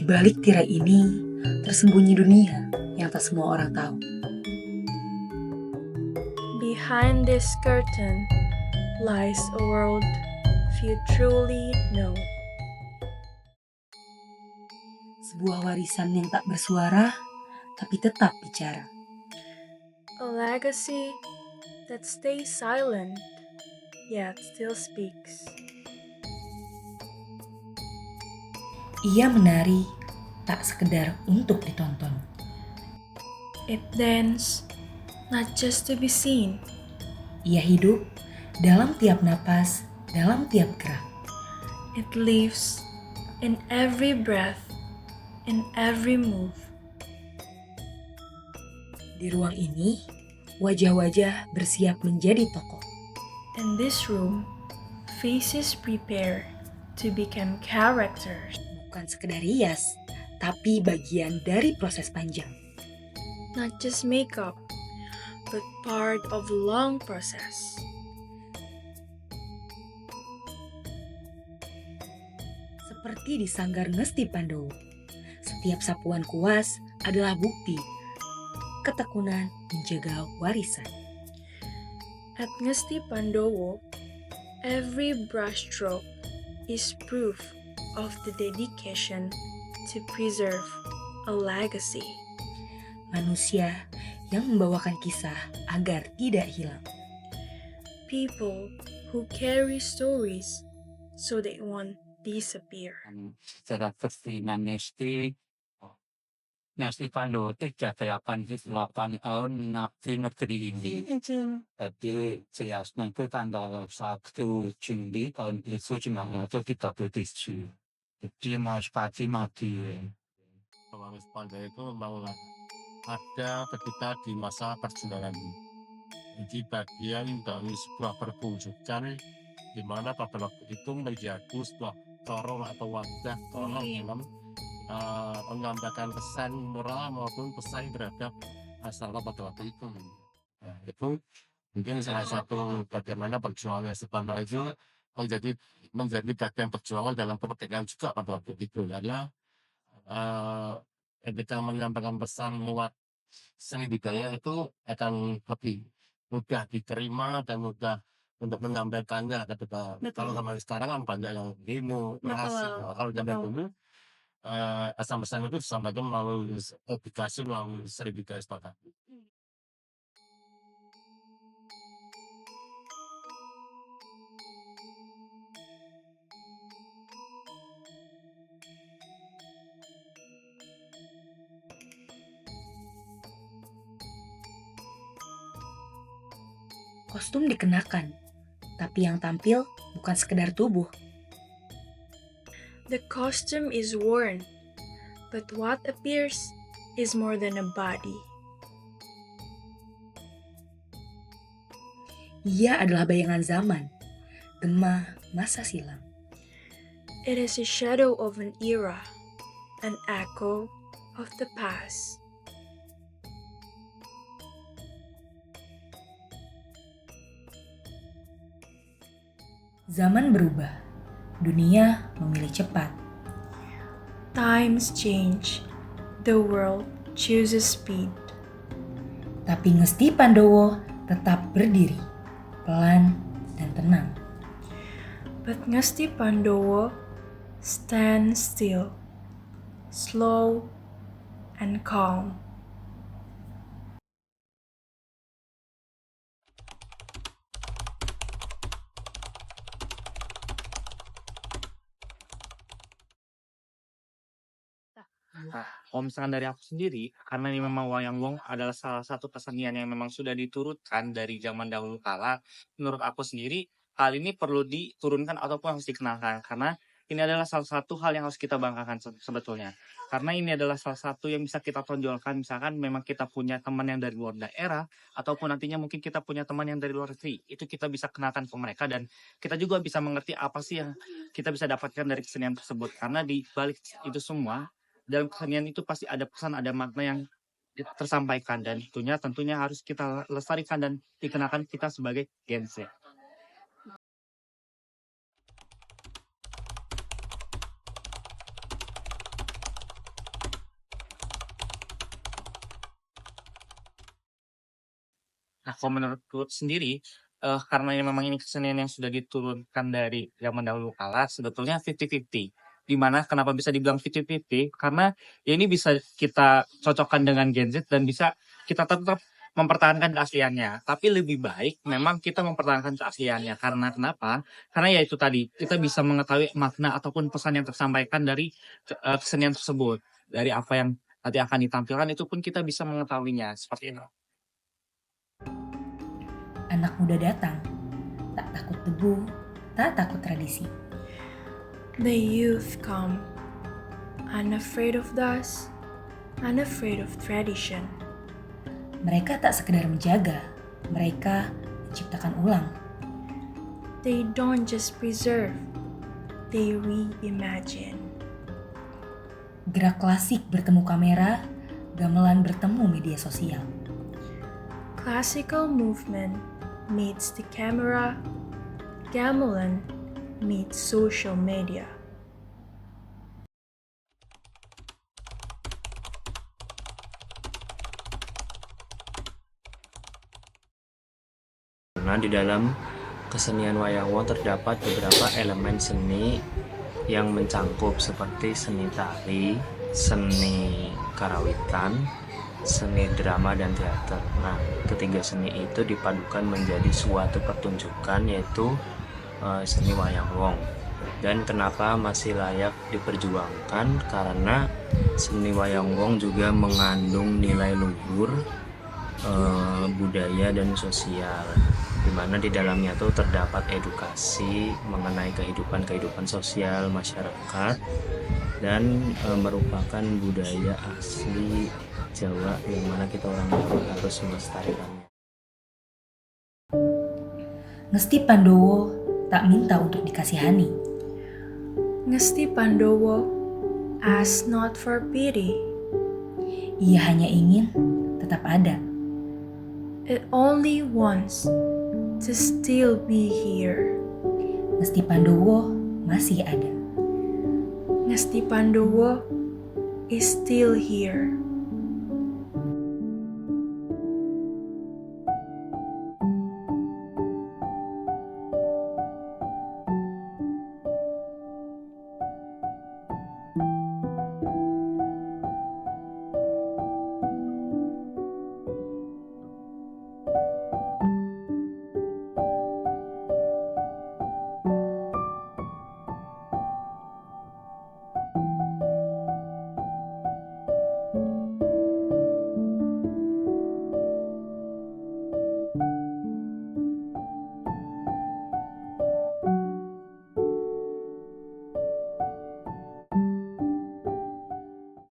Di balik tirai ini tersembunyi dunia yang tak semua orang tahu. Behind this curtain lies a world few truly know. Sebuah warisan yang tak bersuara, tapi tetap bicara. A legacy that stays silent, yet still speaks. Ia menari tak sekedar untuk ditonton. It dance, not just to be seen. Ia hidup dalam tiap napas, dalam tiap gerak. It lives in every breath, in every move. Di ruang ini, wajah-wajah bersiap menjadi tokoh. In this room, faces prepare to become characters. Bukan sekedar rias, tapi bagian dari proses panjang. Not just makeup, but part of a long process. Seperti di Sanggar Ngesti Pandowo, setiap sapuan kuas adalah bukti ketekunan menjaga warisan. At Ngesti Pandowo, every brushstroke is proof of the dedication to preserve a legacy. Manusia yang membawakan kisah agar tidak hilang. People who carry stories so they won't disappear. Secara kesenian Ngesti Pandowo itu jatuh 8 tahun ngabdi negeri ini. Jadi siasnya itu tanggal 1 Juli tahun 1937. Jadi Mas Pati mati. Ngesti Pandowo itu memang ada ketika di masa perjuangan. Jadi bagian dari sebuah pertunjukan di mana pada waktu itu menjadi sebuah corong atau wadah tolong dalam menyampaikan pesan moral maupun pesan terhadap masyarakat pada waktu itu. Nah, itu mungkin salah satu bagaimana perjuangan Ngesti Pandowo itu menjadi bagian perjuangan dalam kemerdekaan juga pada waktu itu. Karena ketika menyampaikan pesan lewat seni budaya itu akan lebih mudah diterima dan mudah untuk menyampaikannya ketika kalau zaman sekarang kan banyak yang demo, kalau zaman dulu pesan-pesan itu disampaikan melalui publikasi melalui seni budaya sepakat. Kostum dikenakan, tapi yang tampil bukan sekedar tubuh. The costume is worn, but what appears is more than a body. Ia adalah bayangan zaman, gema masa silam. It is a shadow of an era, an echo of the past. Zaman berubah, dunia memilih cepat. Times change, the world chooses speed. Tapi Ngesti Pandowo tetap berdiri, pelan dan tenang. But Ngesti Pandowo stands still, slow and calm. Nah, kalau misalkan dari aku sendiri, karena ini memang wayang wong adalah salah satu kesenian yang memang sudah diturunkan dari zaman dahulu kala, menurut aku sendiri, hal ini perlu diturunkan ataupun harus dikenalkan. Karena ini adalah salah satu hal yang harus kita banggakan sebetulnya. Karena ini adalah salah satu yang bisa kita tonjolkan, misalkan memang kita punya teman yang dari luar daerah, ataupun nantinya mungkin kita punya teman yang dari luar negeri. Itu kita bisa kenalkan ke mereka dan kita juga bisa mengerti apa sih yang kita bisa dapatkan dari kesenian tersebut. Karena di balik itu semua, dalam kesenian itu pasti ada pesan, ada makna yang tersampaikan dan tentunya harus kita lestarikan dan dikenakan kita sebagai Gen Z. Nah, kalau menurutku sendiri, karena ini kesenian yang sudah diturunkan dari zaman dahulu kala, sebetulnya 50-50. Di mana kenapa bisa dibilang 50-50? Karena ya ini bisa kita cocokkan dengan Gen Z dan bisa kita tetap mempertahankan keasliannya. Tapi lebih baik memang kita mempertahankan keasliannya. Karena kenapa? Karena ya itu tadi, kita bisa mengetahui makna ataupun pesan yang tersampaikan dari kesenian tersebut. Dari apa yang nanti akan ditampilkan itu pun kita bisa mengetahuinya. Seperti itu. Anak muda datang, tak takut debu, tak takut tradisi. The youth come, unafraid of dust, unafraid of tradition. Mereka tak sekedar menjaga, mereka menciptakan ulang. They don't just preserve, they reimagine. Gerak klasik bertemu kamera, gamelan bertemu media sosial. Classical movement meets the camera, gamelan meets social media. Karena di dalam kesenian wayang wong terdapat beberapa elemen seni yang mencangkup seperti seni tari, seni karawitan, seni drama dan teater. Nah, ketiga seni itu dipadukan menjadi suatu pertunjukan yaitu seni wayang wong. Dan kenapa masih layak diperjuangkan? Karena seni wayang wong juga mengandung nilai luhur budaya dan sosial, di mana di dalamnya tuh terdapat edukasi mengenai kehidupan sosial masyarakat dan merupakan budaya asli Jawa yang mana kita orang Jawa harus melestarikannya. Ngesti Pandowo tak minta untuk dikasihani. Ngesti Pandowo asks not for pity. Ia hanya ingin tetap ada. It only wants to still be here. Ngesti Pandowo masih ada. Ngesti Pandowo is still here.